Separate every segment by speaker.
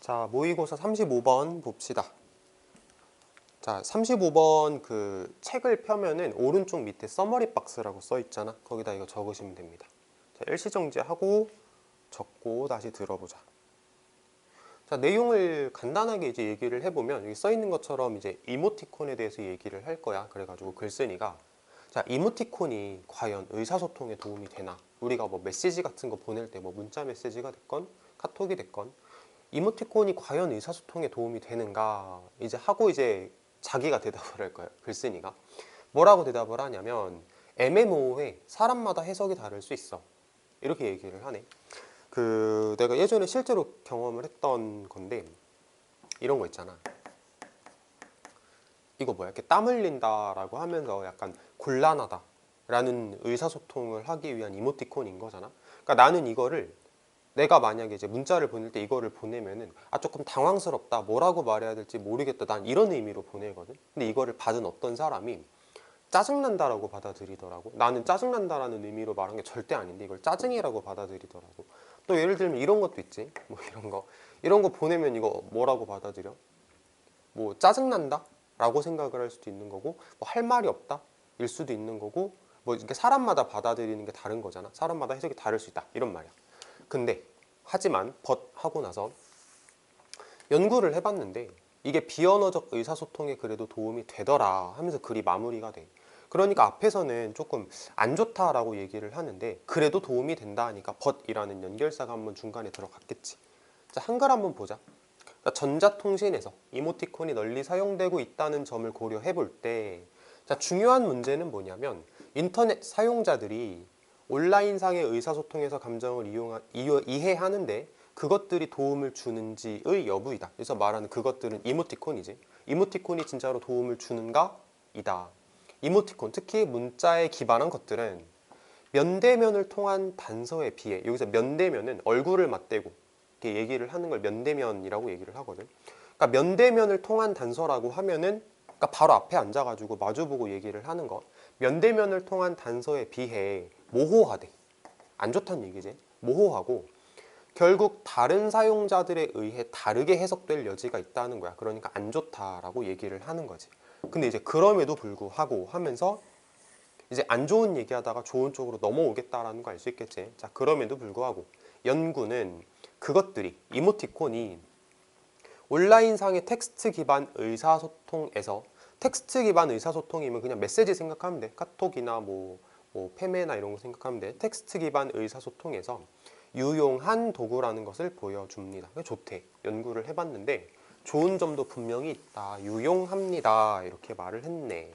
Speaker 1: 자, 모의고사 35번 봅시다. 자, 35번 그 책을 펴면은 오른쪽 밑에 서머리 박스라고 써 있잖아. 거기다 이거 적으시면 됩니다. 자, 일시정지하고 적고 다시 들어보자. 자, 내용을 간단하게 이제 얘기를 해보면 여기 써 있는 것처럼 이제 이모티콘에 대해서 얘기를 할 거야. 그래가지고 글쓴이가 자, 이모티콘이 과연 의사소통에 도움이 되나? 우리가 뭐 메시지 같은 거 보낼 때 뭐 문자 메시지가 됐건 카톡이 됐건 이모티콘이 과연 의사소통에 도움이 되는가 이제 하고 이제 자기가 대답을 할 거예요. 글쓴이가 뭐라고 대답을 하냐면 애매모호해. 사람마다 해석이 다를 수 있어. 이렇게 얘기를 하네. 그 내가 예전에 실제로 경험을 했던 건데 이런 거 있잖아. 이거 뭐야? 이렇게 땀 흘린다라고 하면서 약간 곤란하다 라는 의사소통을 하기 위한 이모티콘인 거잖아. 그러니까 나는 이거를 내가 만약에 이제 문자를 보낼 때 이거를 보내면은 조금 당황스럽다, 뭐라고 말해야 될지 모르겠다, 난 이런 의미로 보내거든. 근데 이거를 받은 어떤 사람이 짜증난다라고 받아들이더라고. 나는 짜증난다라는 의미로 말한 게 절대 아닌데 이걸 짜증이라고 받아들이더라고. 또 예를 들면 이런 것도 있지. 뭐 이런 거 보내면 이거 뭐라고 받아들여? 뭐 짜증난다 라고 생각을 할 수도 있는 거고, 뭐 할 말이 없다 일 수도 있는 거고, 뭐 이렇게 사람마다 받아들이는 게 다른 거잖아. 사람마다 해석이 다를 수 있다 이런 말이야. 근데 하지만 하고 나서 연구를 해봤는데 이게 비언어적 의사소통에 그래도 도움이 되더라 하면서 글이 마무리가 돼. 그러니까 앞에서는 조금 안 좋다라고 얘기를 하는데 그래도 도움이 된다 하니까 but이라는 연결사가 한번 중간에 들어갔겠지. 자, 한글 한번 보자. 전자통신에서 이모티콘이 널리 사용되고 있다는 점을 고려해 볼 때 중요한 문제는 뭐냐면 인터넷 사용자들이 온라인상의 의사소통에서 감정을 이해하는데 그것들이 도움을 주는지의 여부이다. 그래서 말하는 그것들은 이모티콘이지. 이모티콘이 진짜로 도움을 주는가? 이다. 이모티콘, 특히 문자에 기반한 것들은 면대면을 통한 단서에 비해, 여기서 면대면은 얼굴을 맞대고 이렇게 얘기를 하는 걸 면대면이라고 얘기를 하거든. 그러니까 면대면을 통한 단서라고 하면은 그러니까 바로 앞에 앉아가지고 마주보고 얘기를 하는 것. 면대면을 통한 단서에 비해 모호하대. 안 좋다는 얘기지. 모호하고 결국 다른 사용자들에 의해 다르게 해석될 여지가 있다는 거야. 그러니까 안 좋다라고 얘기를 하는 거지. 근데 이제 그럼에도 불구하고 하면서 이제 안 좋은 얘기하다가 좋은 쪽으로 넘어오겠다라는 거 알 수 있겠지. 자, 그럼에도 불구하고 연구는 그것들이 이모티콘이 온라인상의 텍스트 기반 의사소통에서, 텍스트 기반 의사소통이면 그냥 메시지 생각하면 돼. 카톡이나 뭐 페메나 이런 거 생각하면 돼. 텍스트 기반 의사소통에서 유용한 도구라는 것을 보여줍니다. 좋대. 연구를 해봤는데 좋은 점도 분명히 있다. 유용합니다. 이렇게 말을 했네.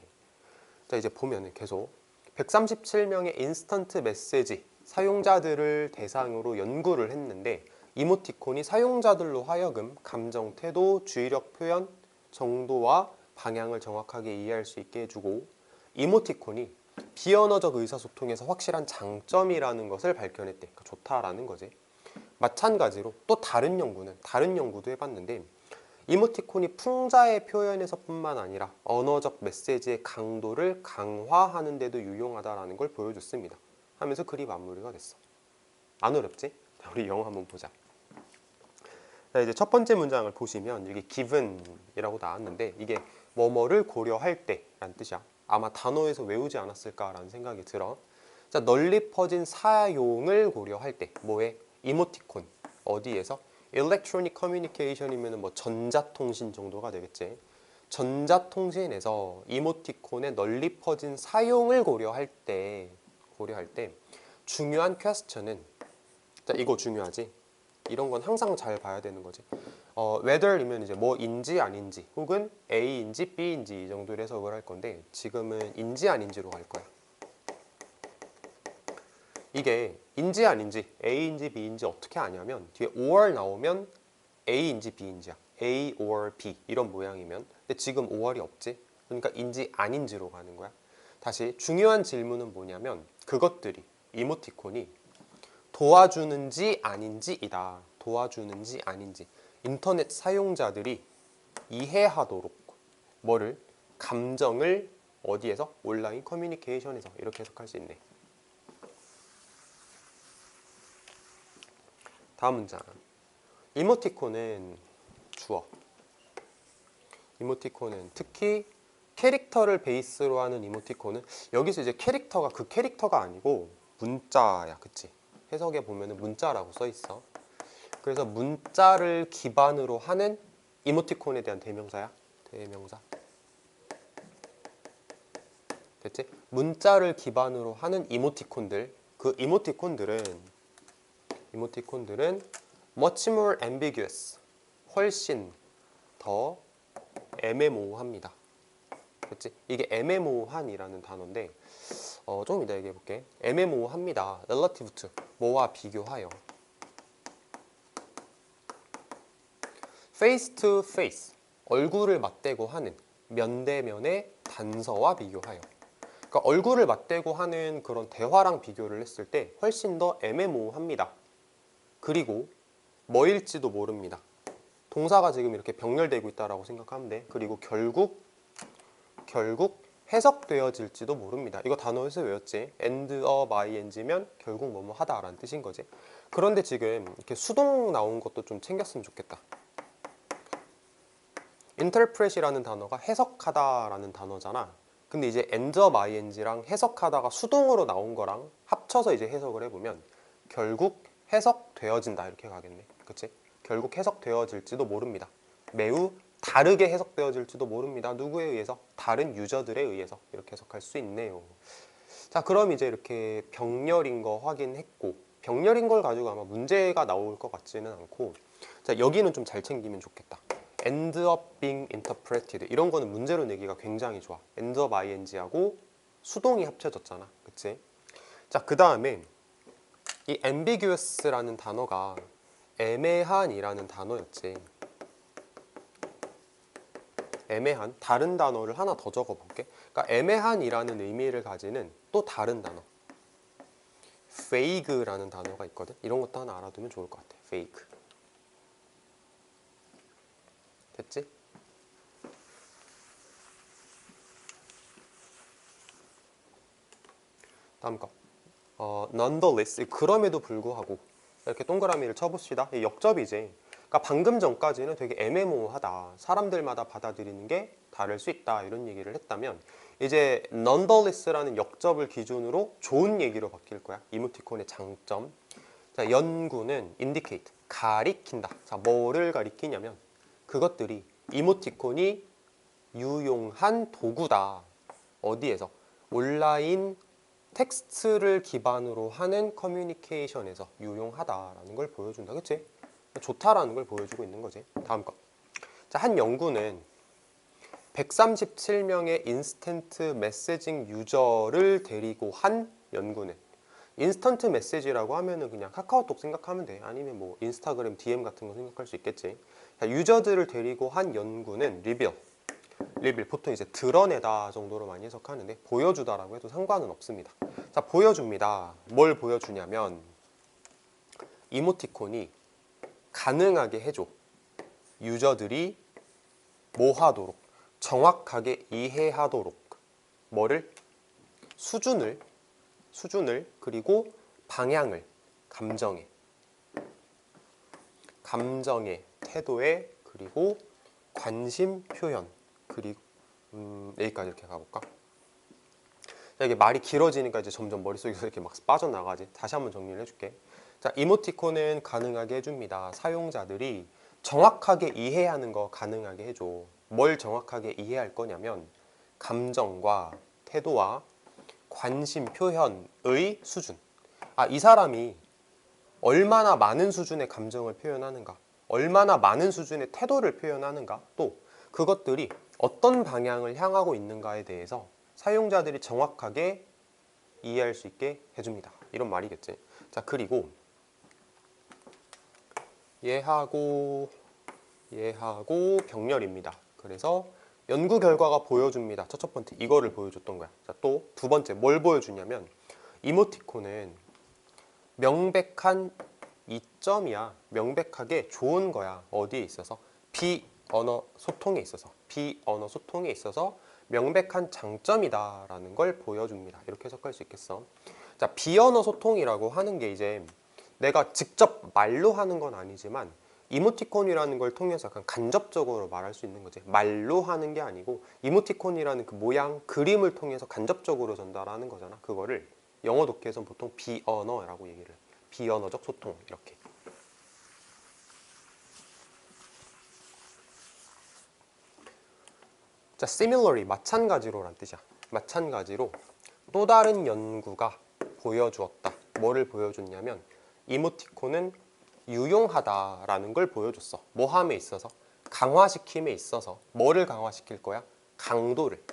Speaker 1: 자, 이제 보면은 계속 137명의 인스턴트 메시지 사용자들을 대상으로 연구를 했는데 이모티콘이 사용자들로 하여금 감정, 태도, 주의력 표현 정도와 방향을 정확하게 이해할 수 있게 해주고 이모티콘이 비언어적 의사소통에서 확실한 장점이라는 것을 발견했대. 그러니까 좋다라는 거지. 마찬가지로 또 다른 연구도 해봤는데 이모티콘이 풍자의 표현에서 뿐만 아니라 언어적 메시지의 강도를 강화하는 데도 유용하다는 걸 보여줬습니다. 하면서 글이 마무리가 됐어. 안 어렵지? 자, 우리 영어 한번 보자. 자, 이제 첫 번째 문장을 보시면 여기 given이라고 나왔는데 이게 뭐뭐를 고려할 때라는 뜻이야. 아마 단어에서 외우지 않았을까라는 생각이 들어. 자, 널리 퍼진 사용을 고려할 때 뭐에? 이모티콘. 어디에서? Electronic Communication이면 뭐 전자통신 정도가 되겠지. 전자통신에서 이모티콘의 널리 퍼진 사용을 고려할 때 중요한 퀘스천은, 자, 이거 중요하지. 이런 건 항상 잘 봐야 되는 거지. whether이면 이제 뭐인지 아닌지 혹은 A인지 B인지 이 정도로 해석을 할 건데 지금은 인지 아닌지로 갈 거야. 이게 인지 아닌지 A인지 B인지 어떻게 아냐면 뒤에 or 나오면 A인지 B인지야. A or B 이런 모양이면. 근데 지금 or이 없지. 그러니까 인지 아닌지로 가는 거야. 다시 중요한 질문은 뭐냐면 그것들이 이모티콘이 도와주는지 아닌지이다. 도와주는지 아닌지. 인터넷 사용자들이 이해하도록 뭐를? 감정을 어디에서? 온라인 커뮤니케이션에서. 이렇게 해석할 수 있네. 다음 문장. 이모티콘은 주어. 이모티콘은 특히 캐릭터를 베이스로 하는 이모티콘은 여기서 이제 캐릭터가 그 캐릭터가 아니고 문자야, 그치? 해석에 보면은 문자라고 써 있어. 그래서 문자를 기반으로 하는 이모티콘에 대한 대명사야. 대명사. 됐지? 문자를 기반으로 하는 이모티콘들. 그 이모티콘들은 much more ambiguous. 훨씬 더 애매모호합니다. 됐지? 이게 애매모호한이라는 단어인데 조금 이따 얘기해 볼게. 애매모호합니다. relative to 뭐와 비교하여. face to face 얼굴을 맞대고 하는 면대면의 단서와 비교하여. 그러니까 얼굴을 맞대고 하는 그런 대화랑 비교를 했을 때 훨씬 더 애매모호합니다. 그리고 뭐일지도 모릅니다. 동사가 지금 이렇게 병렬되고 있다라고 생각하면 돼. 그리고 결국 해석되어질지도 모릅니다. 이거 단어에서 외웠지? end of ing면 결국 뭐뭐 하다라는 뜻인 거지. 그런데 지금 이렇게 수동 나온 것도 좀 챙겼으면 좋겠다. interpret이라는 단어가 해석하다라는 단어잖아. 근데 이제 end of ing랑 해석하다가 수동으로 나온 거랑 합쳐서 이제 해석을 해보면 결국 해석되어진다 이렇게 가겠네. 그치? 결국 해석되어질지도 모릅니다. 매우 다르게 해석되어질지도 모릅니다. 누구에 의해서? 다른 유저들에 의해서 이렇게 해석할 수 있네요. 자, 그럼 이제 이렇게 병렬인 거 확인했고, 병렬인 걸 가지고 아마 문제가 나올 것 같지는 않고, 자, 여기는 좀 잘 챙기면 좋겠다. end up being interpreted 이런 거는 문제로 내기가 굉장히 좋아. end up ing하고 수동이 합쳐졌잖아. 그치? 자, 그 다음에 이 ambiguous라는 단어가 애매한이라는 단어였지. 애매한, 다른 단어를 하나 더 적어볼게. 그러니까 애매한이라는 의미를 가지는 또 다른 단어, vague라는 단어가 있거든. 이런 것도 하나 알아두면 좋을 것 같아. vague. 됐지? 다음 거. nonetheless, 그럼에도 불구하고 이렇게 동그라미를 쳐봅시다. 이 역접이지. 그러니까 방금 전까지는 되게 애매모호하다. 사람들마다 받아들이는 게 다를 수 있다. 이런 얘기를 했다면 이제 nonetheless라는 역접을 기준으로 좋은 얘기로 바뀔 거야. 이모티콘의 장점. 자, 연구는 indicate, 가리킨다. 자, 뭐를 가리키냐면 그것들이 이모티콘이 유용한 도구다. 어디에서? 온라인 텍스트를 기반으로 하는 커뮤니케이션에서 유용하다라는 걸 보여준다. 그치? 좋다라는 걸 보여주고 있는 거지. 다음 거. 자, 한 연구는 137명의 인스턴트 메시징 유저를 데리고 한 연구는, 인스턴트 메시지라고 하면은 그냥 카카오톡 생각하면 돼. 아니면 뭐 인스타그램 DM 같은 거 생각할 수 있겠지. 자, 유저들을 데리고 한 연구는 리빌 보통 이제 드러내다 정도로 많이 해석하는데 보여주다라고 해도 상관은 없습니다. 자, 보여줍니다. 뭘 보여주냐면 이모티콘이 가능하게 해줘. 유저들이 뭐 하도록? 정확하게 이해하도록. 뭐를? 수준을 그리고 방향을, 감정의 태도에, 그리고 관심 표현, 그리고 여기까지 이렇게 가볼까? 자, 이게 말이 길어지니까 이제 점점 머릿속에서 이렇게 막 빠져나가지. 다시 한번 정리를 해줄게. 자, 이모티콘은 가능하게 해줍니다. 사용자들이 정확하게 이해하는 거 가능하게 해줘. 뭘 정확하게 이해할 거냐면 감정과 태도와 관심 표현의 수준. 아, 이 사람이 얼마나 많은 수준의 감정을 표현하는가, 얼마나 많은 수준의 태도를 표현하는가, 또 그것들이 어떤 방향을 향하고 있는가에 대해서 사용자들이 정확하게 이해할 수 있게 해줍니다. 이런 말이겠지. 자, 그리고 얘하고 병렬입니다. 그래서 연구 결과가 보여줍니다. 첫 번째 이거를 보여줬던 거야. 자, 또 두 번째 뭘 보여주냐면 이모티콘은 명백한 이점이야. 명백하게 좋은 거야. 어디에 있어서? 비언어 소통에 있어서 명백한 장점이다라는 걸 보여줍니다. 이렇게 해석할 수 있겠어. 자, 비언어 소통이라고 하는 게 이제 내가 직접 말로 하는 건 아니지만 이모티콘이라는 걸 통해서 약간 간접적으로 말할 수 있는 거지. 말로 하는 게 아니고 이모티콘이라는 그 모양, 그림을 통해서 간접적으로 전달하는 거잖아. 그거를 영어 독해에서는 보통 비언어라고 얘기를 해. 비언어적 소통 이렇게. 자, similarly 마찬가지로란 뜻이야. 마찬가지로 또 다른 연구가 보여주었다. 뭐를 보여줬냐면 이모티콘은 유용하다라는 걸 보여줬어. 뭐함에 있어서? 강화시킴에 있어서. 뭐를 강화시킬 거야? 강도를.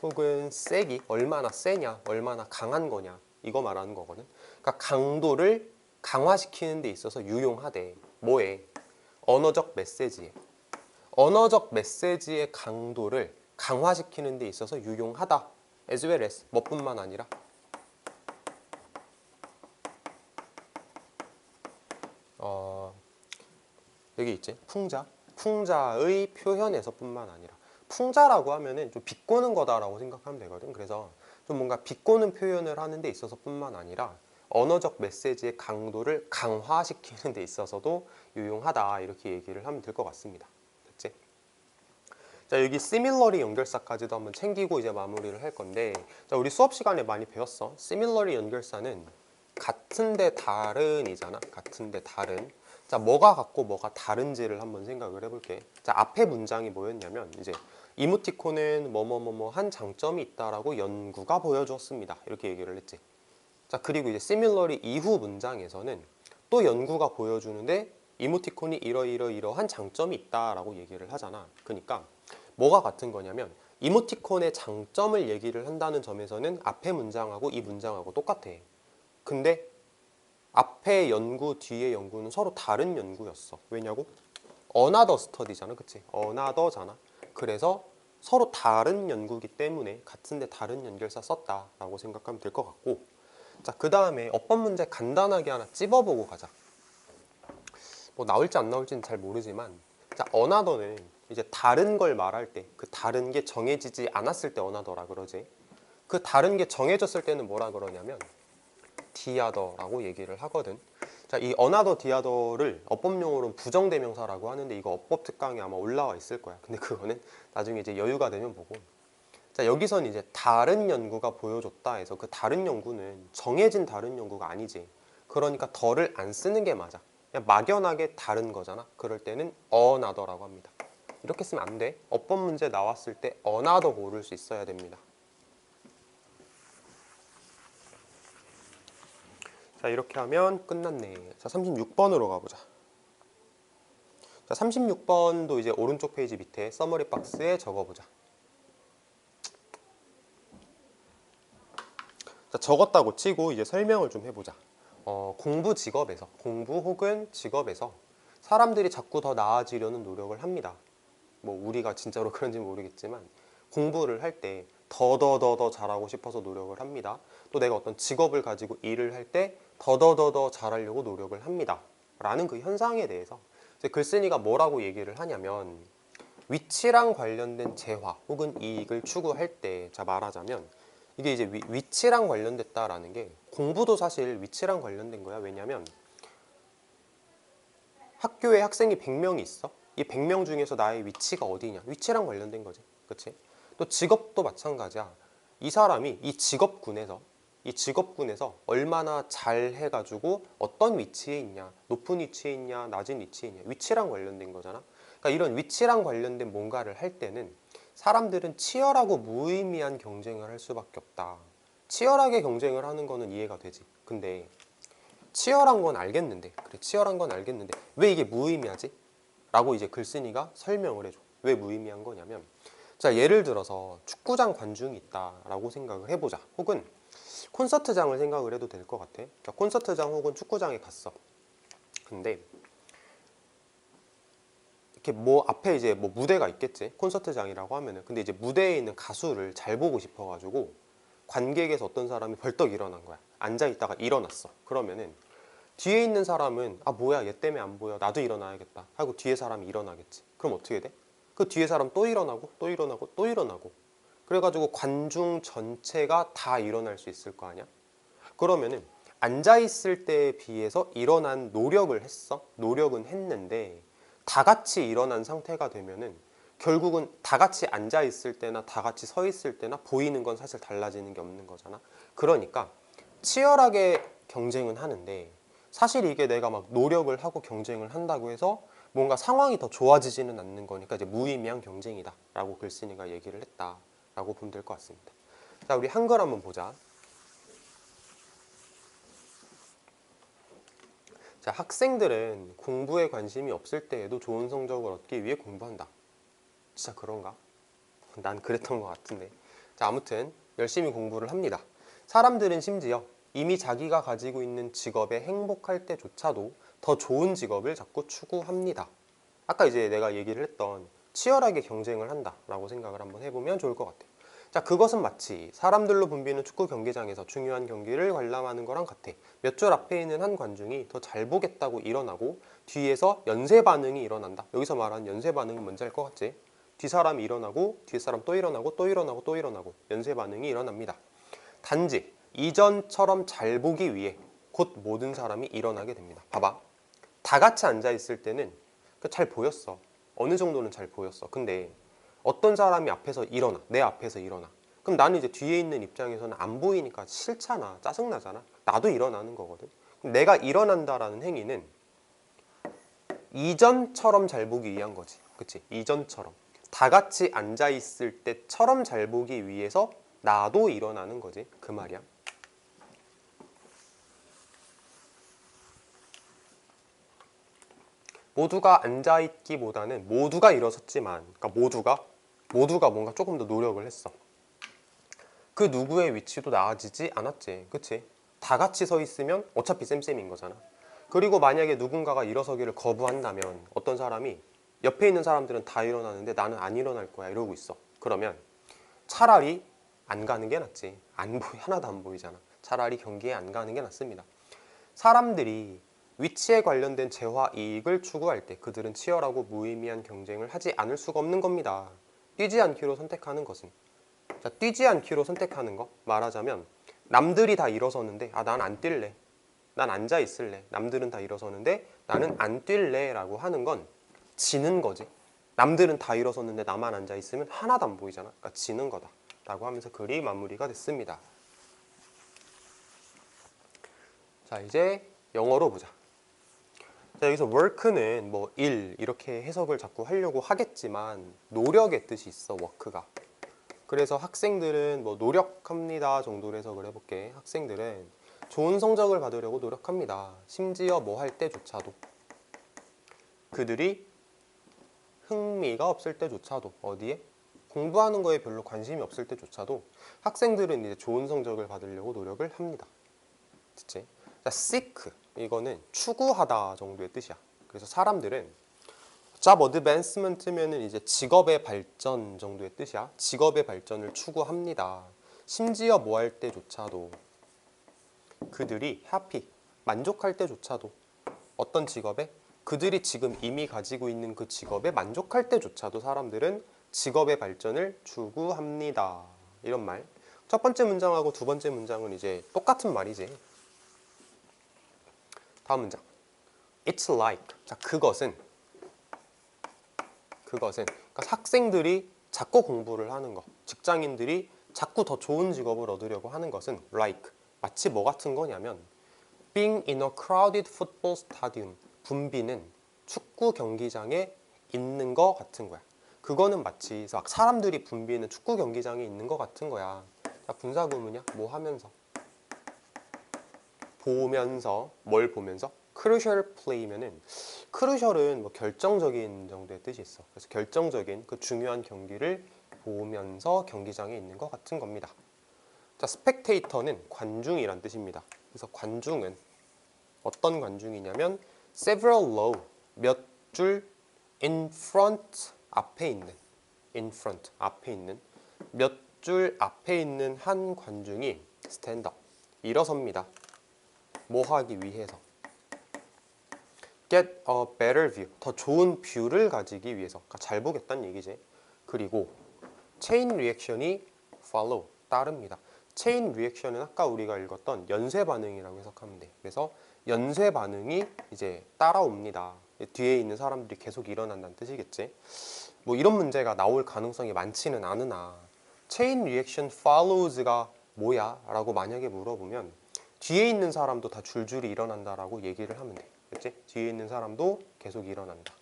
Speaker 1: 혹은 세기, 얼마나 세냐, 얼마나 강한 거냐, 이거 말하는 거거든. 그러니까 강도를 강화시키는 데 있어서 유용하대. 뭐에? 언어적 메시지에. 언어적 메시지의 강도를 강화시키는 데 있어서 유용하다. as well as 뭐뿐만 아니라 여기 있지. 풍자의 표현에서뿐만 아니라 풍자라고 하면은 좀 비꼬는 거다라고 생각하면 되거든. 그래서 좀 뭔가 비꼬는 표현을 하는 데 있어서뿐만 아니라 언어적 메시지의 강도를 강화시키는 데 있어서도 유용하다. 이렇게 얘기를 하면 될 것 같습니다. 됐지? 자, 여기 similarly 연결사까지도 한번 챙기고 이제 마무리를 할 건데, 자, 우리 수업 시간에 많이 배웠어. similarly 연결사는 같은데 다른이잖아. 같은데 다른. 자, 뭐가 같고 뭐가 다른지를 한번 생각을 해볼게. 자, 앞에 문장이 뭐였냐면 이제 이모티콘은 뭐뭐뭐뭐 한 장점이 있다라고 연구가 보여주었습니다. 이렇게 얘기를 했지. 자, 그리고 이제 similarly 이후 문장에서는 또 연구가 보여주는데 이모티콘이 이러한 장점이 있다라고 얘기를 하잖아. 그러니까 뭐가 같은 거냐면 이모티콘의 장점을 얘기를 한다는 점에서는 앞에 문장하고 이 문장하고 똑같아. 근데 앞에 연구, 뒤에 연구는 서로 다른 연구였어. 왜냐고? another study잖아. 그치? another잖아. 그래서 서로 다른 연구이기 때문에 같은데 다른 연결사 썼다라고 생각하면 될 것 같고, 자, 그 다음에 어법 문제 간단하게 하나 찝어보고 가자. 뭐 나올지 안 나올지는 잘 모르지만, 자, another는 이제 다른 걸 말할 때 그 다른 게 정해지지 않았을 때 another라 그러지. 그 다른 게 정해졌을 때는 뭐라 그러냐면 디아더라고 얘기를 하거든. 자, 이 another 디아더를 어법용어로는 부정대명사라고 하는데 이거 어법 특강에 아마 올라와 있을 거야. 근데 그거는 나중에 이제 여유가 되면 보고. 자, 여기선 이제 다른 연구가 보여줬다 해서 그 다른 연구는 정해진 다른 연구가 아니지. 그러니까 더를 안 쓰는 게 맞아. 그냥 막연하게 다른 거잖아. 그럴 때는 another라고 합니다. 이렇게 쓰면 안 돼. 어법 문제 나왔을 때 another 고를 수 있어야 됩니다. 자, 이렇게 하면 끝났네. 자, 36번으로 가보자. 자, 36번도 이제 오른쪽 페이지 밑에 서머리 박스에 적어보자. 자, 적었다고 치고 이제 설명을 좀 해보자. 공부 혹은 직업에서 사람들이 자꾸 더 나아지려는 노력을 합니다. 뭐 우리가 진짜로 그런지 모르겠지만 공부를 할 때 더 잘하고 싶어서 노력을 합니다. 또 내가 어떤 직업을 가지고 일을 할 때 더 잘하려고 노력을 합니다. 라는 그 현상에 대해서 이제 글쓴이가 뭐라고 얘기를 하냐면 위치랑 관련된 재화 혹은 이익을 추구할 때, 자, 말하자면 이게 이제 위치랑 관련됐다라는 게 공부도 사실 위치랑 관련된 거야. 왜냐면 학교에 학생이 100명이 있어. 이 100명 중에서 나의 위치가 어디냐? 위치랑 관련된 거지. 그치? 또 직업도 마찬가지야. 이 사람이 이 직업군에서 얼마나 잘 해가지고 어떤 위치에 있냐, 높은 위치에 있냐, 낮은 위치에 있냐, 위치랑 관련된 거잖아. 그러니까 이런 위치랑 관련된 뭔가를 할 때는 사람들은 치열하고 무의미한 경쟁을 할 수밖에 없다. 치열하게 경쟁을 하는 거는 이해가 되지. 근데 치열한 건 알겠는데, 그래, 치열한 건 알겠는데 왜 이게 무의미하지? 라고 이제 글쓴이가 설명을 해줘. 왜 무의미한 거냐면, 자, 예를 들어서 축구장 관중이 있다라고 생각을 해보자. 혹은 콘서트장을 생각을 해도 될 것 같아. 자, 콘서트장 혹은 축구장에 갔어. 근데 이렇게 뭐 앞에 이제 뭐 무대가 있겠지. 콘서트장이라고 하면은. 근데 이제 무대에 있는 가수를 잘 보고 싶어가지고 관객에서 어떤 사람이 벌떡 일어난 거야. 앉아 있다가 일어났어. 그러면은 뒤에 있는 사람은 아 뭐야 얘 때문에 안 보여 나도 일어나야겠다 하고 뒤에 사람이 일어나겠지. 그럼 어떻게 돼? 그 뒤에 사람 또 일어나고 또 일어나고 또 일어나고 그래가지고 관중 전체가 다 일어날 수 있을 거 아니야. 그러면은 앉아있을 때에 비해서 일어난 노력을 했어. 노력은 했는데 다 같이 일어난 상태가 되면은 결국은 다 같이 앉아있을 때나 다 같이 서 있을 때나 보이는 건 사실 달라지는 게 없는 거잖아. 그러니까 치열하게 경쟁은 하는데 사실 이게 내가 막 노력을 하고 경쟁을 한다고 해서 뭔가 상황이 더 좋아지지는 않는 거니까 이제 무의미한 경쟁이다 라고 글쓴이가 얘기를 했다라고 보면 될 것 같습니다. 자, 우리 한글 한번 보자. 자, 학생들은 공부에 관심이 없을 때에도 좋은 성적을 얻기 위해 공부한다. 진짜 그런가? 난 그랬던 것 같은데. 자, 아무튼 열심히 공부를 합니다. 사람들은 심지어 이미 자기가 가지고 있는 직업에 행복할 때조차도 더 좋은 직업을 자꾸 추구합니다. 아까 이제 내가 얘기를 했던 치열하게 경쟁을 한다라고 생각을 한번 해보면 좋을 것 같아요. 자, 그것은 마치 사람들로 붐비는 축구 경기장에서 중요한 경기를 관람하는 거랑 같아. 몇 줄 앞에 있는 한 관중이 더 잘 보겠다고 일어나고 뒤에서 연쇄 반응이 일어난다. 여기서 말하는 연쇄 반응은 뭔지 알 것 같지? 뒷사람이 일어나고 뒤에 사람 또 일어나고 또 일어나고 또 일어나고 연쇄 반응이 일어납니다. 단지 이전처럼 잘 보기 위해 곧 모든 사람이 일어나게 됩니다. 봐봐. 다 같이 앉아 있을 때는 잘 보였어. 어느 정도는 잘 보였어. 근데 어떤 사람이 앞에서 일어나. 내 앞에서 일어나. 그럼 나는 이제 뒤에 있는 입장에서는 안 보이니까 싫잖아. 짜증나잖아. 나도 일어나는 거거든. 그럼 내가 일어난다라는 행위는 이전처럼 잘 보기 위한 거지. 그치? 이전처럼. 다 같이 앉아 있을 때처럼 잘 보기 위해서 나도 일어나는 거지. 그 말이야. 모두가 앉아있기보다는 모두가 일어섰지만, 그러니까 모두가 뭔가 조금 더 노력을 했어. 그 누구의 위치도 나아지지 않았지. 그치? 다 같이 서 있으면 어차피 쌤쌤인 거잖아. 그리고 만약에 누군가가 일어서기를 거부한다면 어떤 사람이 옆에 있는 사람들은 다 일어나는데 나는 안 일어날 거야 이러고 있어. 그러면 차라리 안 가는 게 낫지. 하나도 안 보이잖아. 차라리 경기에 안 가는 게 낫습니다. 사람들이 위치에 관련된 재화 이익을 추구할 때 그들은 치열하고 무의미한 경쟁을 하지 않을 수가 없는 겁니다. 뛰지 않기로 선택하는 것은, 자, 뛰지 않기로 선택하는 거 말하자면 남들이 다 일어서는데 난 안 뛸래. 난 앉아 있을래. 남들은 다 일어서는데 나는 안 뛸래 라고 하는 건 지는 거지. 남들은 다 일어섰는데 나만 앉아 있으면 하나도 안 보이잖아. 그러니까 지는 거다 라고 하면서 글이 마무리가 됐습니다. 자, 이제 영어로 보자. 자, 여기서 work는 뭐 일 이렇게 해석을 자꾸 하려고 하겠지만 노력의 뜻이 있어. work가. 그래서 학생들은 뭐 노력합니다 정도로 해석을 해볼게. 학생들은 좋은 성적을 받으려고 노력합니다. 심지어 뭐 할 때조차도. 그들이 흥미가 없을 때조차도. 어디에? 공부하는 거에 별로 관심이 없을 때조차도 학생들은 이제 좋은 성적을 받으려고 노력을 합니다. 듣지? 자, seek 이거는 추구하다 정도의 뜻이야. 그래서 사람들은 job advancement면은 이제 직업의 발전 정도의 뜻이야. 직업의 발전을 추구합니다. 심지어 뭐 할 때조차도. 그들이 happy 만족할 때조차도. 어떤 직업에? 그들이 지금 이미 가지고 있는 그 직업에 만족할 때조차도 사람들은 직업의 발전을 추구합니다. 이런 말. 첫 번째 문장하고 두 번째 문장은 이제 똑같은 말이지. 다음 문장. It's like. 자, 그것은 그러니까 학생들이 자꾸 공부를 하는 거, 직장인들이 자꾸 더 좋은 직업을 얻으려고 하는 것은 like. 마치 뭐 같은 거냐면 being in a crowded football stadium. 붐비는 축구 경기장에 있는 거 같은 거야. 그거는 마치 막 사람들이 붐비는 축구 경기장에 있는 거 같은 거야. 자, 분사구문이야. 뭐 하면서? 보면서. 뭘 보면서? crucial play면은 crucial은 뭐 결정적인 정도의 뜻이 있어. 그래서 결정적인 그 중요한 경기를 보면서 경기장에 있는 것 같은 겁니다. 자, spectator는 관중이란 뜻입니다. 그래서 관중은 어떤 관중이냐면 several row 몇 줄 in front 앞에 있는 in front 앞에 있는 몇 줄 앞에 있는 한 관중이 stand up 일어섭니다. 뭐 하기 위해서? get a better view 더 좋은 뷰를 가지기 위해서. 그러니까 잘 보겠다는 얘기지. 그리고 chain reaction이 follow 따릅니다. 체인 리액션은 아까 우리가 읽었던 연쇄 반응이라고 해석하면 돼. 그래서 연쇄 반응이 이제 따라옵니다. 뒤에 있는 사람들이 계속 일어난다는 뜻이겠지. 뭐 이런 문제가 나올 가능성이 많지는 않으나 체인 리액션 follows가 뭐야? 라고 만약에 물어보면 뒤에 있는 사람도 다 줄줄이 일어난다라고 얘기를 하면 돼. 그치? 뒤에 있는 사람도 계속 일어난다.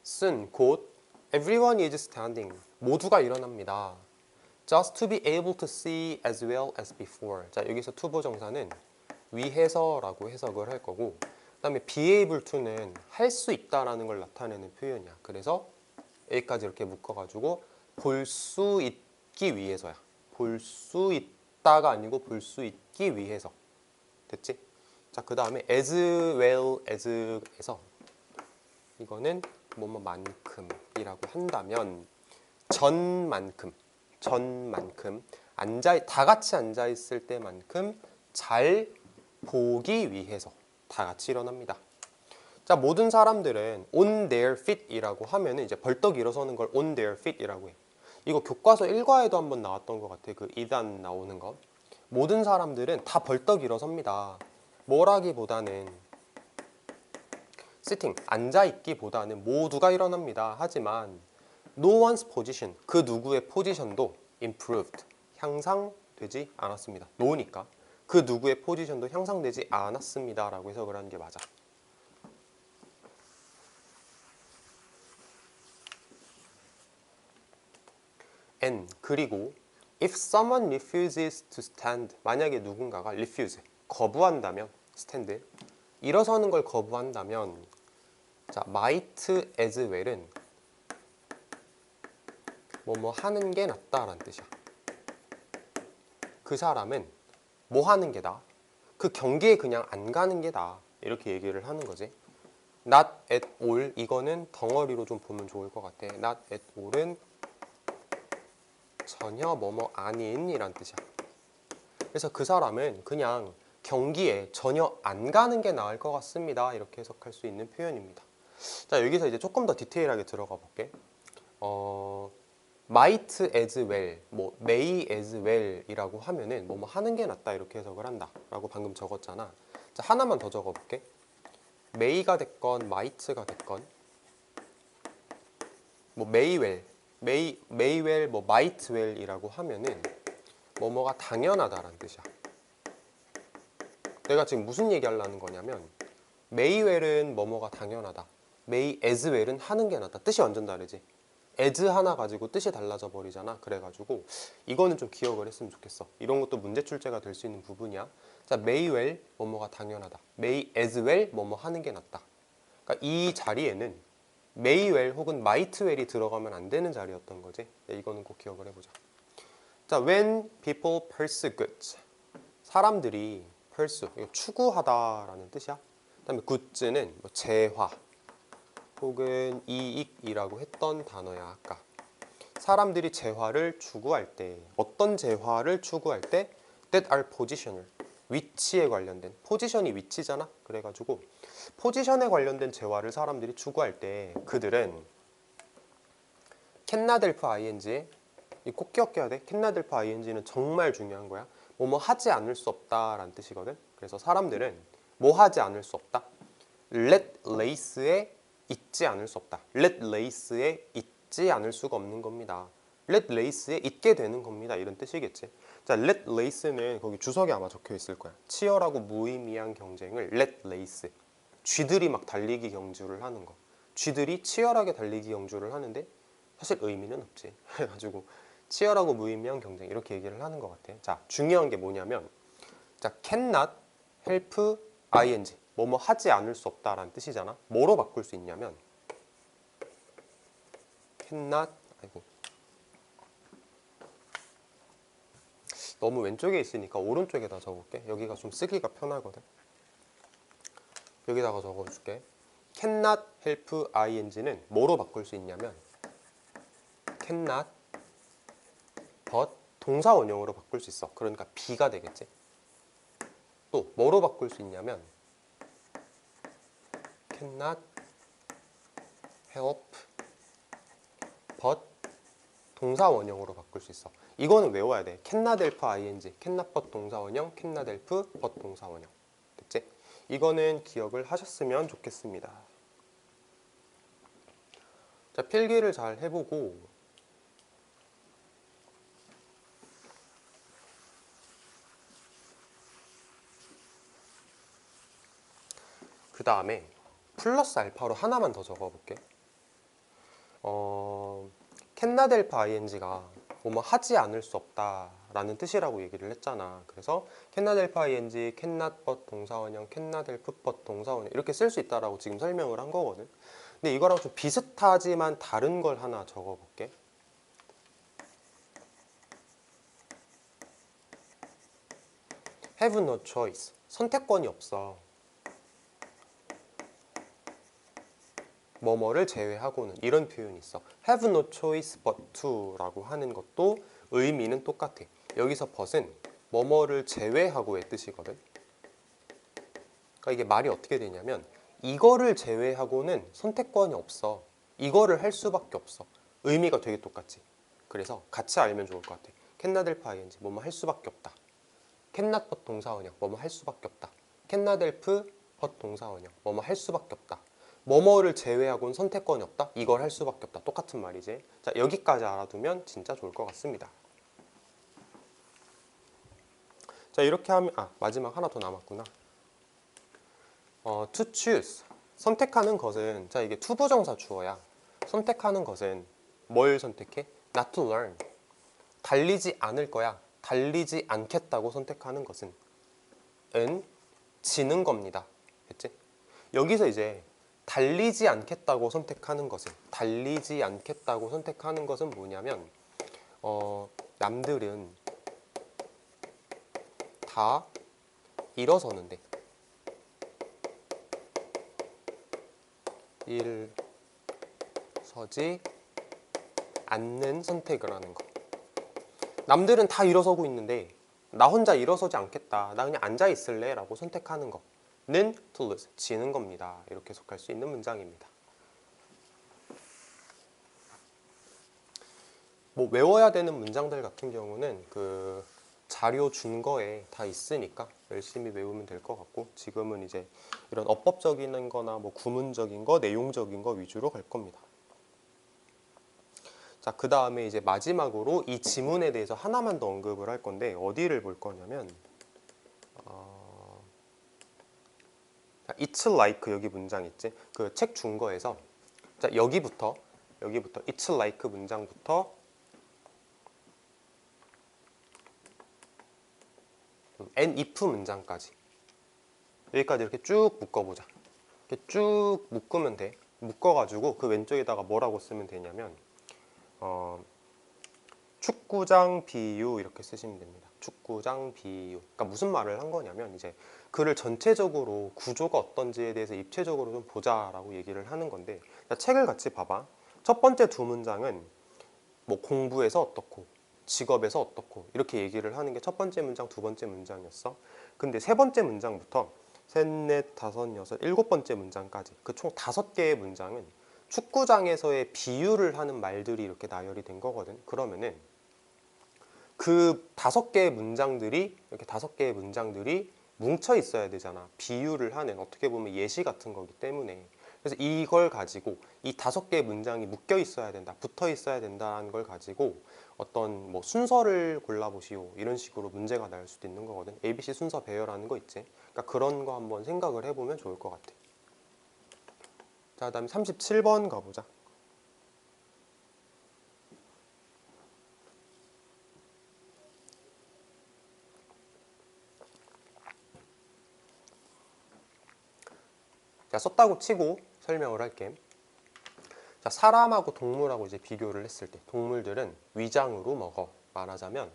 Speaker 1: soon, 곧 everyone is standing. 모두가 일어납니다. just to be able to see as well as before. 자, 여기서 투보 정사는 위해서라고 해석을 할 거고 그다음에 be able to는 할 수 있다라는 걸 나타내는 표현이야. 그래서 여기까지 이렇게 묶어가지고 볼 수 있기 위해서야. 볼 수 있다가 아니고 볼 수 있기 위해서. 됐지? 자, 그 다음에 as well as에서 이거는 뭐뭐만큼이라고 한다면 전만큼 다 같이 앉아 있을 때만큼 잘 보기 위해서 다 같이 일어납니다. 자, 모든 사람들은 on their feet이라고 하면은 이제 벌떡 일어서는 걸 on their feet이라고 해. 이거 교과서 1과에도 한번 나왔던 것 같아. 그 2단 나오는 거. 모든 사람들은 다 벌떡 일어섭니다. 뭐라기보다는 sitting, 앉아있기보다는 모두가 일어납니다. 하지만 no one's position, 그 누구의 포지션도 improved, 향상되지 않았습니다. no니까 그 누구의 포지션도 향상되지 않았습니다 라고 해석을 하는 게 맞아. and, 그리고 if someone refuses to stand, 만약에 누군가가 refuse, 거부한다면 stand, 일어서는 걸 거부한다면 자, might as well은 뭐뭐 하는 게 낫다라는 뜻이야. 그 사람은 뭐 하는 게 나아? 그 경기에 그냥 안 가는 게 나아. 이렇게 얘기를 하는 거지. not at all, 이거는 덩어리로 좀 보면 좋을 것 같아. not at all은 전혀 뭐뭐 아닌 이란 뜻이야. 그래서 그 사람은 그냥 경기에 전혀 안 가는 게 나을 것 같습니다. 이렇게 해석할 수 있는 표현입니다. 자, 여기서 이제 조금 더 디테일하게 들어가 볼게. might as well, 뭐 may as well 이라고 하면은 뭐뭐 하는 게 낫다 이렇게 해석을 한다 라고 방금 적었잖아. 자, 하나만 더 적어 볼게. may가 됐건 might가 됐건 뭐 may well, 뭐 might well 이라고 하면은 뭐뭐가 당연하다라는 뜻이야. 내가 지금 무슨 얘기 하려는 거냐면 may well은 뭐뭐가 당연하다, may as well은 하는 게 낫다. 뜻이 완전 다르지. as 하나 가지고 뜻이 달라져 버리잖아. 그래가지고 이거는 좀 기억을 했으면 좋겠어. 이런 것도 문제 출제가 될 수 있는 부분이야. 자, may well 뭐뭐가 당연하다, may as well 뭐뭐 하는 게 낫다. 그러니까 이 자리에는 may well 혹은 might well이 들어가면 안 되는 자리였던 거지. 이거는 꼭 기억을 해보자. 자, when people pursue goods, 사람들이 pursue, 이거 추구하다라는 뜻이야. 그다음에 goods는 뭐 재화 혹은 이익이라고 했던 단어야. 아까 사람들이 재화를 추구할 때, 어떤 재화를 추구할 때 that are positional, 위치에 관련된, 포지션이 위치잖아. 그래가지고 포지션에 관련된 재화를 사람들이 추구할 때 그들은 cannot help ing, 꼭 기억해야 돼. cannot help ing는 정말 중요한 거야. 뭐뭐 하지 않을 수 없다라는 뜻이거든. 그래서 사람들은 뭐 하지 않을 수 없다, let race에 있지 않을 수 없다, let race에 있지 않을 수가 없는 겁니다. let race에 있게 되는 겁니다. 이런 뜻이겠지. 자, let race는 거기 주석에 아마 적혀 있을 거야. 치열하고 무의미한 경쟁을 let race, 쥐들이 막 달리기 경주를 하는 거. 쥐들이 치열하게 달리기 경주를 하는데 사실 의미는 없지. 그래가지고 치열하고 무의미한 경쟁 이렇게 얘기를 하는 것 같아. 자, 중요한 게 뭐냐면 자, cannot help ing, 뭐뭐 하지 않을 수 없다라는 뜻이잖아. 뭐로 바꿀 수 있냐면 cannot, 아이고 너무 왼쪽에 있으니까 오른쪽에다 적을게. 여기가 좀 쓰기가 편하거든. 여기다가 적어줄게. cannot help ing는 뭐로 바꿀 수 있냐면 cannot but 동사 원형으로 바꿀 수 있어. 그러니까 be가 되겠지. 또 뭐로 바꿀 수 있냐면 cannot help but 동사 원형으로 바꿀 수 있어. 이거는 외워야 돼. can not help ing, can not but 동사 원형, can not help but 동사 원형. 됐지? 이거는 기억을 하셨으면 좋겠습니다. 자, 필기를 잘 해보고 그 다음에 플러스 알파로 하나만 더 적어볼게. can not help ing가 뭐뭐 하지 않을 수 없다라는 뜻이라고 얘기를 했잖아. 그래서 can not help ing, can not but 동사원형, can not help but 동사원형 이렇게 쓸 수 있다라고 지금 설명을 한 거거든. 근데 이거랑 좀 비슷하지만 다른 걸 하나 적어볼게. have no choice. 선택권이 없어. 뭐뭐를 제외하고는 이런 표현이 있어. have no choice but to 라고 하는 것도 의미는 똑같아. 여기서 but은 뭐뭐를 제외하고의 뜻이거든. 그러니까 이게 말이 어떻게 되냐면 이거를 제외하고는 선택권이 없어. 이거를 할 수밖에 없어. 의미가 되게 똑같지. 그래서 같이 알면 좋을 것 같아. can not help ing 뭐뭐 할 수밖에 없다. can not but 동사원형 뭐뭐 할 수밖에 없다. can not help but 동사원형 뭐뭐 할 수밖에 없다. 뭐뭐를 제외하고는 선택권이 없다? 이걸 할 수밖에 없다. 똑같은 말이지. 자, 여기까지 알아두면 진짜 좋을 것 같습니다. 자, 이렇게 하면 마지막 하나 더 남았구나. to choose 선택하는 것은 자 이게 투부정사 주어야. 선택하는 것은 뭘 선택해? not to learn 달리지 않을 거야. 달리지 않겠다고 선택하는 것은 지는 겁니다. 됐지? 여기서 이제 달리지 않겠다고 선택하는 것은 뭐냐면 남들은 다 일어서는데 일어서지 않는 선택을 하는 거. 남들은 다 일어서고 있는데 나 혼자 일어서지 않겠다. 나 그냥 앉아 있을래 라고 선택하는 거는 to lose, 지는 겁니다. 이렇게 해석할 수 있는 문장입니다. 뭐 외워야 되는 문장들 같은 경우는 그 자료 준 거에 다 있으니까 열심히 외우면 될 것 같고, 지금은 이제 이런 어법적인 거나 뭐 구문적인 거, 내용적인 거 위주로 갈 겁니다. 자, 그 다음에 이제 마지막으로 이 지문에 대해서 하나만 더 언급을 할 건데 어디를 볼 거냐면 It's like 여기 문장 있지? 그 책 준 거에서 자 여기부터 It's like 문장부터 and if 문장까지 여기까지 이렇게 쭉 묶어보자. 이렇게 쭉 묶으면 돼. 묶어가지고 그 왼쪽에다가 뭐라고 쓰면 되냐면 축구장 비유 이렇게 쓰시면 됩니다. 축구장 비유. 그러니까 무슨 말을 한 거냐면 이제 글을 전체적으로 구조가 어떤지에 대해서 입체적으로 좀 보자라고 얘기를 하는 건데, 자, 책을 같이 봐봐. 첫 번째 두 문장은 뭐 공부에서 어떻고 직업에서 어떻고 이렇게 얘기를 하는 게 첫 번째 문장, 두 번째 문장이었어. 근데 세 번째 문장부터 셋, 넷, 다섯, 여섯, 일곱 번째 문장까지 그 총 5개의 문장은 축구장에서의 비유를 하는 말들이 이렇게 나열이 된 거거든. 그러면은 그 5개의 문장들이 이렇게 5개의 문장들이 뭉쳐 있어야 되잖아. 비유를 하는 어떻게 보면 예시 같은 거기 때문에. 그래서 이걸 가지고 이 5개의 문장이 묶여 있어야 된다, 붙어 있어야 된다는 걸 가지고 어떤 뭐 순서를 골라보시오 이런 식으로 문제가 나올 수도 있는 거거든. ABC 순서 배열하는 거 있지. 그러니까 그런 거 한번 생각을 해보면 좋을 것 같아. 자, 그다음에 37번 가보자. 자, 썼다고 치고 설명을 할게. 자, 사람하고 동물하고 이제 비교를 했을 때 동물들은 위장으로 먹어. 말하자면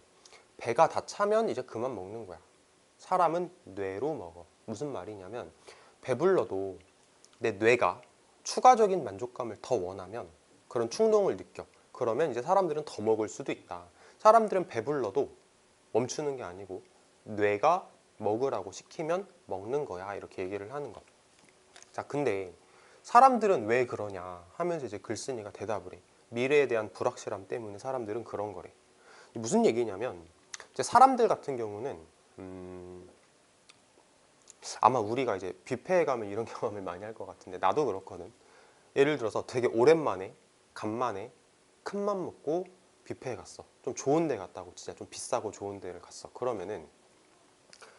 Speaker 1: 배가 다 차면 이제 그만 먹는 거야. 사람은 뇌로 먹어. 무슨 말이냐면 배불러도 내 뇌가 추가적인 만족감을 더 원하면 그런 충동을 느껴. 그러면 이제 사람들은 더 먹을 수도 있다. 사람들은 배불러도 멈추는 게 아니고 뇌가 먹으라고 시키면 먹는 거야. 이렇게 얘기를 하는 거. 자, 근데 사람들은 왜 그러냐 하면서 이제 글쓴이가 대답을 해. 미래에 대한 불확실함 때문에 사람들은 그런 거래. 무슨 얘기냐면 이제 사람들 같은 경우는 아마 우리가 이제 뷔페에 가면 이런 경험을 많이 할 것 같은데 나도 그렇거든. 예를 들어서 되게 오랜만에 간만에 큰맘 먹고 뷔페에 갔어. 좀 좋은 데 갔다고, 진짜 좀 비싸고 좋은 데를 갔어. 그러면은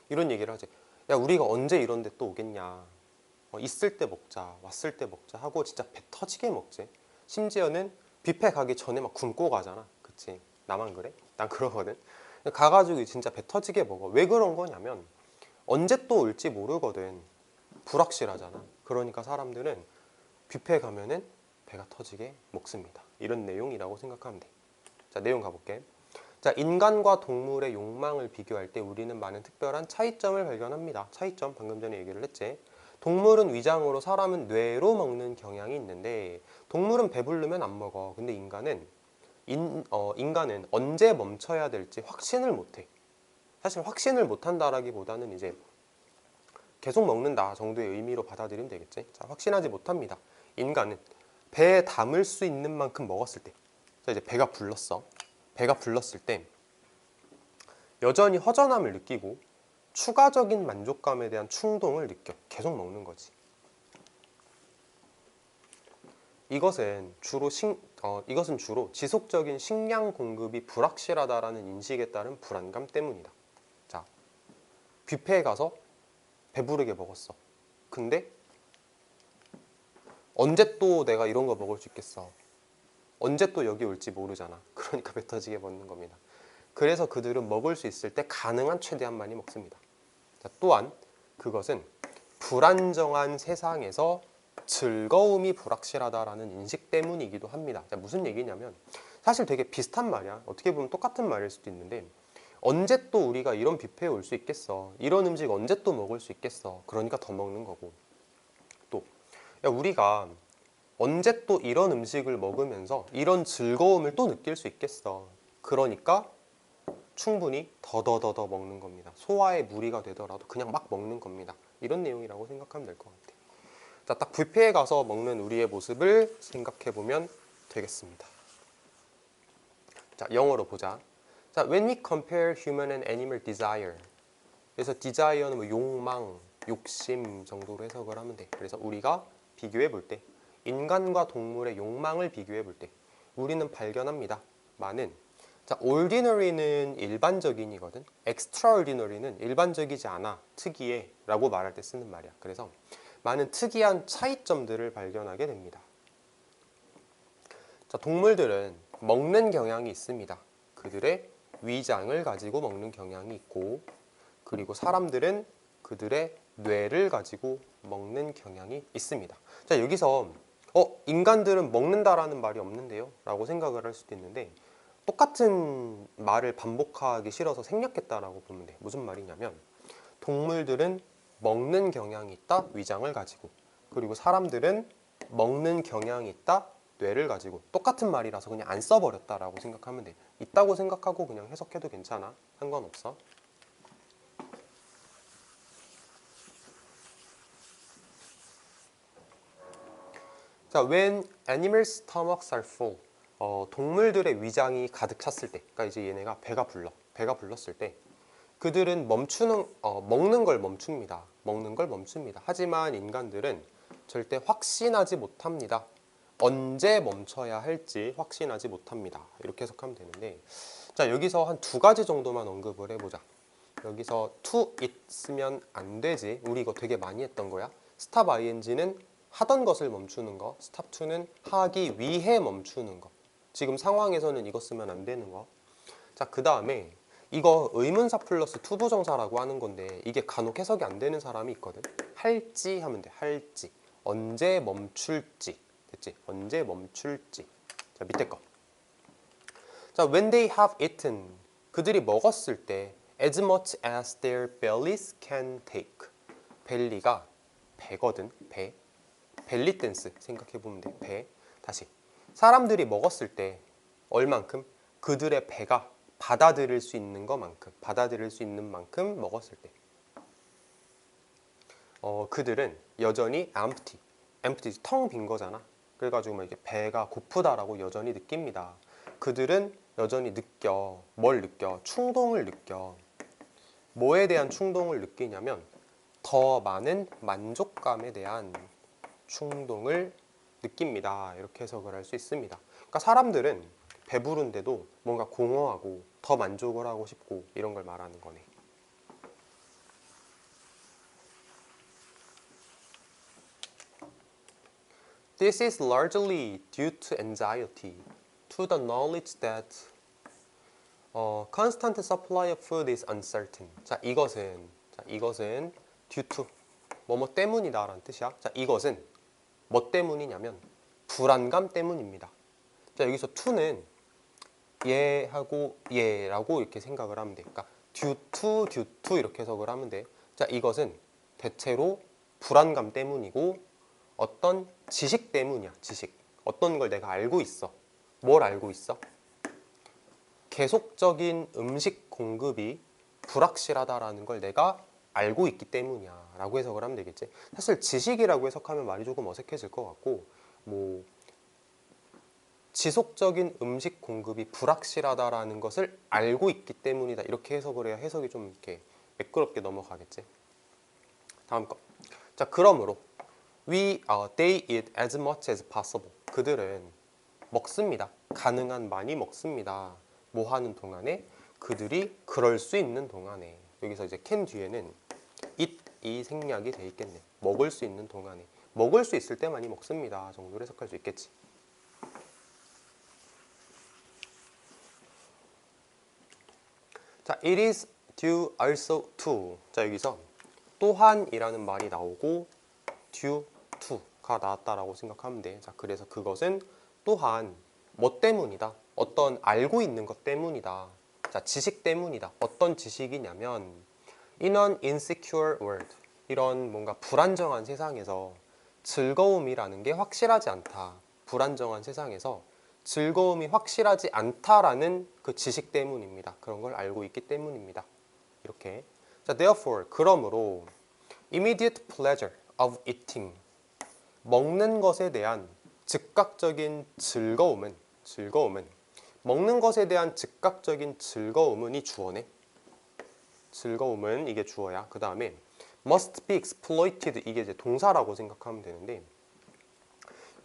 Speaker 1: 이런 얘기를 하지. 야, 우리가 언제 이런 데 또 오겠냐. 있을 때 먹자, 왔을 때 먹자 하고 진짜 배 터지게 먹지. 심지어는 뷔페 가기 전에 막 굶고 가잖아. 그치? 나만 그래? 난 그러거든. 가가지고 진짜 배 터지게 먹어. 왜 그런 거냐면 언제 또 올지 모르거든. 불확실하잖아. 그러니까 사람들은 뷔페 가면은 배가 터지게 먹습니다. 이런 내용이라고 생각하면 돼. 자, 내용 가볼게. 자, 인간과 동물의 욕망을 비교할 때 우리는 많은 특별한 차이점을 발견합니다. 차이점, 방금 전에 얘기를 했지. 동물은 위장으로, 사람은 뇌로 먹는 경향이 있는데 동물은 배부르면 안 먹어. 근데 인간은 언제 멈춰야 될지 확신을 못해. 사실 확신을 못한다라기보다는 이제 계속 먹는다 정도의 의미로 받아들이면 되겠지. 자, 확신하지 못합니다. 인간은 배에 담을 수 있는 만큼 먹었을 때, 자, 이제 배가 불렀어. 배가 불렀을 때 여전히 허전함을 느끼고 추가적인 만족감에 대한 충동을 느껴. 계속 먹는 거지. 이것은 주로 지속적인 식량 공급이 불확실하다라는 인식에 따른 불안감 때문이다. 자, 뷔페에 가서 배부르게 먹었어. 근데 언제 또 내가 이런 거 먹을 수 있겠어? 언제 또 여기 올지 모르잖아. 그러니까 배 터지게 먹는 겁니다. 그래서 그들은 먹을 수 있을 때 가능한 최대한 많이 먹습니다. 자, 또한 그것은 불안정한 세상에서 즐거움이 불확실하다라는 인식 때문이기도 합니다. 자, 무슨 얘기냐면 사실 되게 비슷한 말이야. 어떻게 보면 똑같은 말일 수도 있는데 언제 또 우리가 이런 뷔페에 올 수 있겠어? 이런 음식 언제 또 먹을 수 있겠어? 그러니까 더 먹는 거고. 또 야, 우리가 언제 또 이런 음식을 먹으면서 이런 즐거움을 또 느낄 수 있겠어? 그러니까 충분히 더더더더 먹는 겁니다. 소화에 무리가 되더라도 그냥 막 먹는 겁니다. 이런 내용이라고 생각하면 될 것 같아요. 자, 딱 뷔페에 가서 먹는 우리의 모습을 생각해 보면 되겠습니다. 자, 영어로 보자. 자, when we compare human and animal desire. 그래서 desire는 뭐 욕망, 욕심 정도로 해석을 하면 돼. 그래서 우리가 비교해 볼 때, 인간과 동물의 욕망을 비교해 볼 때 우리는 발견합니다. 많은 자, ordinary는 일반적인이거든. extraordinary는 일반적이지 않아, 특이해 라고 말할 때 쓰는 말이야. 그래서 많은 특이한 차이점들을 발견하게 됩니다. 자, 동물들은 먹는 경향이 있습니다. 그들의 위장을 가지고 먹는 경향이 있고, 그리고 사람들은 그들의 뇌를 가지고 먹는 경향이 있습니다. 자, 여기서 인간들은 먹는다라는 말이 없는데요? 라고 생각을 할 수도 있는데 똑같은 말을 반복하기 싫어서 생략했다라고 보면 돼. 무슨 말이냐면 동물들은 먹는 경향이 있다, 위장을 가지고. 그리고 사람들은 먹는 경향이 있다, 뇌를 가지고. 똑같은 말이라서 그냥 안 써버렸다라고 생각하면 돼. 있다고 생각하고 그냥 해석해도 괜찮아. 상관없어. 자, when animals' stomachs are full. 동물들의 위장이 가득 찼을 때, 그러니까 이제 얘네가 배가 불렀을 때 그들은 먹는 걸 멈춥니다. 먹는 걸 멈춥니다. 하지만 인간들은 절대 확신하지 못합니다. 언제 멈춰야 할지 확신하지 못합니다. 이렇게 해석하면 되는데, 자, 여기서 한 두 가지 정도만 언급을 해보자. 여기서 to it 쓰면 안 되지. 우리 이거 되게 많이 했던 거야. stop ing는 하던 것을 멈추는 거, stop to는 하기 위해 멈추는 거. 지금 상황에서는 이거 쓰면 안 되는 거. 자, 그 다음에 이거 의문사 플러스 투부정사라고 하는 건데 이게 간혹 해석이 안 되는 사람이 있거든. 할지 하면 돼. 할지. 언제 멈출지. 됐지? 언제 멈출지. 자, 밑에 거. 자, when they have eaten. 그들이 먹었을 때 as much as their bellies can take. 벨리가 배거든. 배. 벨리 댄스 생각해보면 돼. 배. 다시. 사람들이 먹었을 때 얼만큼? 그들의 배가 받아들일 수 있는 것만큼, 받아들일 수 있는 만큼 먹었을 때 그들은 여전히 empty, empty, 텅 빈 거잖아. 그래가지고 막 이렇게 배가 고프다라고 여전히 느낍니다. 그들은 여전히 느껴. 뭘 느껴? 충동을 느껴. 뭐에 대한 충동을 느끼냐면 더 많은 만족감에 대한 충동을 느낍니다. 이렇게 해석을 할 수 있습니다. 그러니까 사람들은 배부른데도 뭔가 공허하고 더 만족을 하고 싶고 이런 걸 말하는 거네. This is largely due to anxiety, to the knowledge that constant supply of food is uncertain. 자, 이것은 due to 뭐뭐 때문이다 라는 뜻이야. 자, 이것은 뭐 때문이냐면 불안감 때문입니다. 자, 여기서 to는 얘하고 얘라고 이렇게 생각을 하면 돼. 그러니까 due to 이렇게 해석을 하면 돼. 자, 이것은 대체로 불안감 때문이고 어떤 지식 때문이야. 지식. 어떤 걸 내가 알고 있어. 뭘 알고 있어? 계속적인 음식 공급이 불확실하다라는 걸 내가 알고 있기 때문이야 라고 해석을 하면 되겠지. 사실 지식이라고 해석하면 말이 조금 어색해질 것 같고 뭐 지속적인 음식 공급이 불확실하다라는 것을 알고 있기 때문이다 이렇게 해석을 해야 해석이 좀 이렇게 매끄럽게 넘어가겠지. 다음 거. 자, 그러므로 they eat as much as possible. 그들은 먹습니다. 가능한 많이 먹습니다. 뭐 하는 동안에? 그들이 그럴 수 있는 동안에. 여기서 이제 can 뒤에는 eat 이 생략이 돼 있겠네. 먹을 수 있는 동안에. 먹을 수 있을 때 많이 먹습니다 정도로 해석할 수 있겠지. 자, it is due also to. 자, 여기서 또한이라는 말이 나오고 due to가 나왔다라고 생각하면 돼. 자, 그래서 그것은 또한 뭐 때문이다. 어떤 알고 있는 것 때문이다. 자, 지식 때문이다. 어떤 지식이냐면 in an insecure world. 이런 뭔가 불안정한 세상에서 즐거움이라는 게 확실하지 않다. 불안정한 세상에서 즐거움이 확실하지 않다라는 그 지식 때문입니다. 그런 걸 알고 있기 때문입니다. 이렇게. 자, therefore, 그러므로 immediate pleasure of eating. 먹는 것에 대한 즉각적인 즐거움은 먹는 것에 대한 즉각적인 즐거움은 이 주어네. 즐거움은 이게 주어야. 그 다음에 must be exploited 이게 이제 동사라고 생각하면 되는데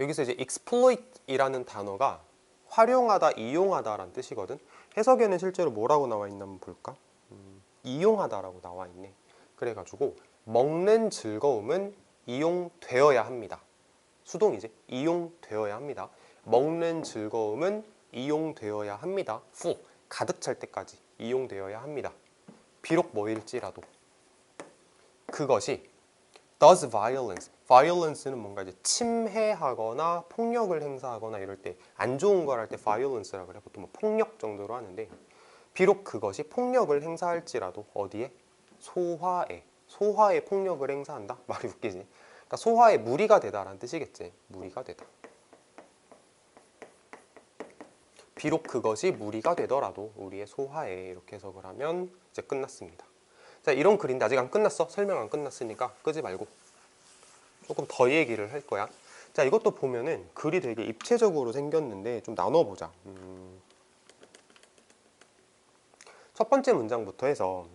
Speaker 1: 여기서 이제 exploit이라는 단어가 활용하다, 이용하다라는 뜻이거든. 해석에는 실제로 뭐라고 나와 있나 한번 볼까? 이용하다라고 나와 있네. 그래가지고 먹는 즐거움은 이용되어야 합니다. 수동이지. 이용되어야 합니다. 먹는 즐거움은 이용되어야 합니다. full 가득 찰 때까지 이용되어야 합니다. 비록 뭐일지라도 그것이 does violence. violence는 뭔가 이제 침해하거나 폭력을 행사하거나 이럴 때 안 좋은 걸 할 때 violence라고 그래. 보통 뭐 폭력 정도로 하는데 비록 그것이 폭력을 행사할지라도 어디에? 소화에 폭력을 행사한다? 말이 웃기지. 그러니까 소화에 무리가 되다라는 뜻이겠지. 무리가 되다. 비록 그것이 무리가 되더라도 우리의 소화에 이렇게 해석을 하면 이제 끝났습니다. 자, 이런 글인데 아직 안 끝났어. 설명 안 끝났으니까 끄지 말고 조금 더 얘기를 할 거야. 자, 이것도 보면은 글이 되게 입체적으로 생겼는데 좀 나눠보자. 첫 번째 문장부터 해서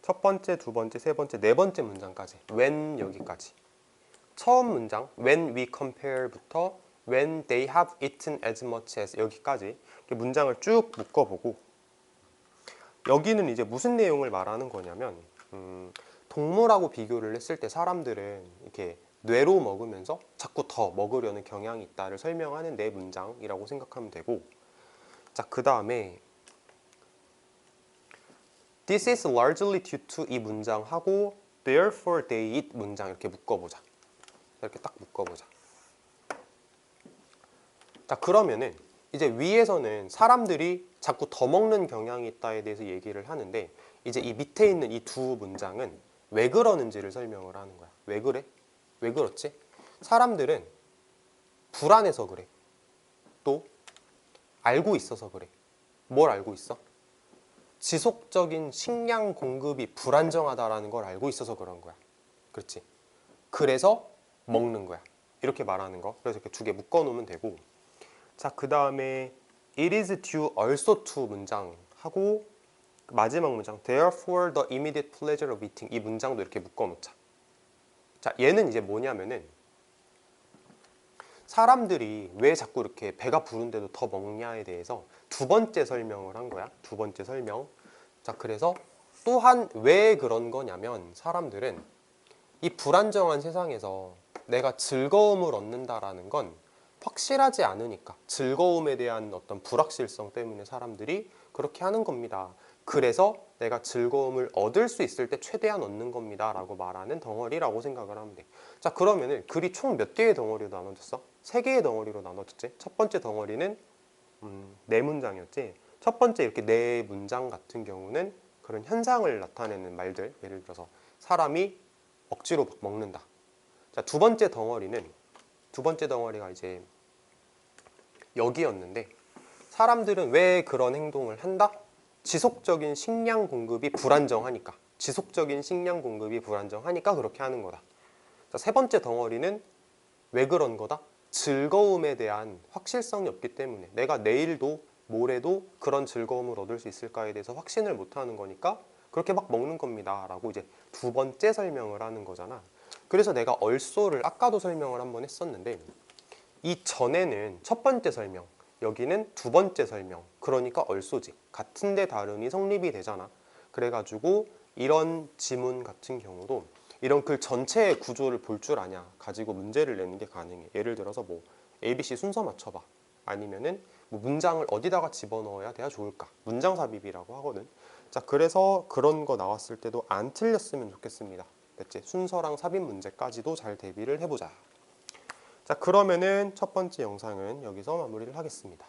Speaker 1: 첫 번째, 두 번째, 세 번째, 네 번째 문장까지 when 여기까지 처음 문장 when we compare부터 when they have eaten as much as 여기까지 이렇게 문장을 쭉 묶어보고 여기는 이제 무슨 내용을 말하는 거냐면 동물하고 비교를 했을 때 사람들은 이렇게 뇌로 먹으면서 자꾸 더 먹으려는 경향이 있다를 설명하는 네 문장이라고 생각하면 되고 자, 그 다음에 This is largely due to 이 문장하고 Therefore they eat 문장 이렇게 묶어보자. 이렇게 딱 묶어보자. 자, 그러면은 이제 위에서는 사람들이 자꾸 더 먹는 경향이 있다에 대해서 얘기를 하는데 이제 이 밑에 있는 이 두 문장은 왜 그러는지를 설명을 하는 거야. 왜 그래? 왜 그렇지? 사람들은 불안해서 그래. 또 알고 있어서 그래. 뭘 알고 있어? 지속적인 식량 공급이 불안정하다라는 걸 알고 있어서 그런 거야. 그렇지? 그래서 먹는 거야. 이렇게 말하는 거. 그래서 이렇게 두 개 묶어 놓으면 되고, 자, 그 다음에 it is due also to 문장 하고 마지막 문장 therefore the immediate pleasure of eating, 이 문장도 이렇게 묶어 놓자. 자, 얘는 이제 뭐냐면은 사람들이 왜 자꾸 이렇게 배가 부른데도 더 먹냐에 대해서 두 번째 설명을 한 거야. 두 번째 설명. 자, 그래서 또한 왜 그런 거냐면 사람들은 이 불안정한 세상에서 내가 즐거움을 얻는다라는 건 확실하지 않으니까, 즐거움에 대한 어떤 불확실성 때문에 사람들이 그렇게 하는 겁니다. 그래서 내가 즐거움을 얻을 수 있을 때 최대한 얻는 겁니다 라고 말하는 덩어리라고 생각을 하면 돼. 자, 그러면은 글이 총 몇 개의 덩어리로 나눠졌어? 세 개의 덩어리로 나눠졌지. 첫 번째 덩어리는 네 문장이었지. 첫 번째 이렇게 네 문장 같은 경우는 그런 현상을 나타내는 말들, 예를 들어서 사람이 억지로 막 먹는다. 자, 두 번째 덩어리가 이제 여기였는데, 사람들은 왜 그런 행동을 한다? 지속적인 식량 공급이 불안정하니까, 지속적인 식량 공급이 불안정하니까 그렇게 하는 거다. 자, 세 번째 덩어리는 왜 그런 거다? 즐거움에 대한 확실성이 없기 때문에, 내가 내일도 모레도 그런 즐거움을 얻을 수 있을까에 대해서 확신을 못 하는 거니까 그렇게 막 먹는 겁니다 라고 이제 두 번째 설명을 하는 거잖아. 그래서 내가 얼쏘를 아까도 설명을 한번 했었는데, 이 전에는 첫 번째 설명, 여기는 두 번째 설명, 그러니까 얼쏘지. 같은데 다름이 성립이 되잖아. 그래가지고 이런 지문 같은 경우도 이런 글 전체의 구조를 볼 줄 아냐 가지고 문제를 내는 게 가능해. 예를 들어서 뭐 ABC 순서 맞춰봐, 아니면은 뭐 문장을 어디다가 집어넣어야 돼야 좋을까, 문장 삽입이라고 하거든. 자, 그래서 그런 거 나왔을 때도 안 틀렸으면 좋겠습니다. 됐지? 순서랑 삽입 문제까지도 잘 대비를 해보자. 자, 그러면은 첫 번째 영상은 여기서 마무리를 하겠습니다.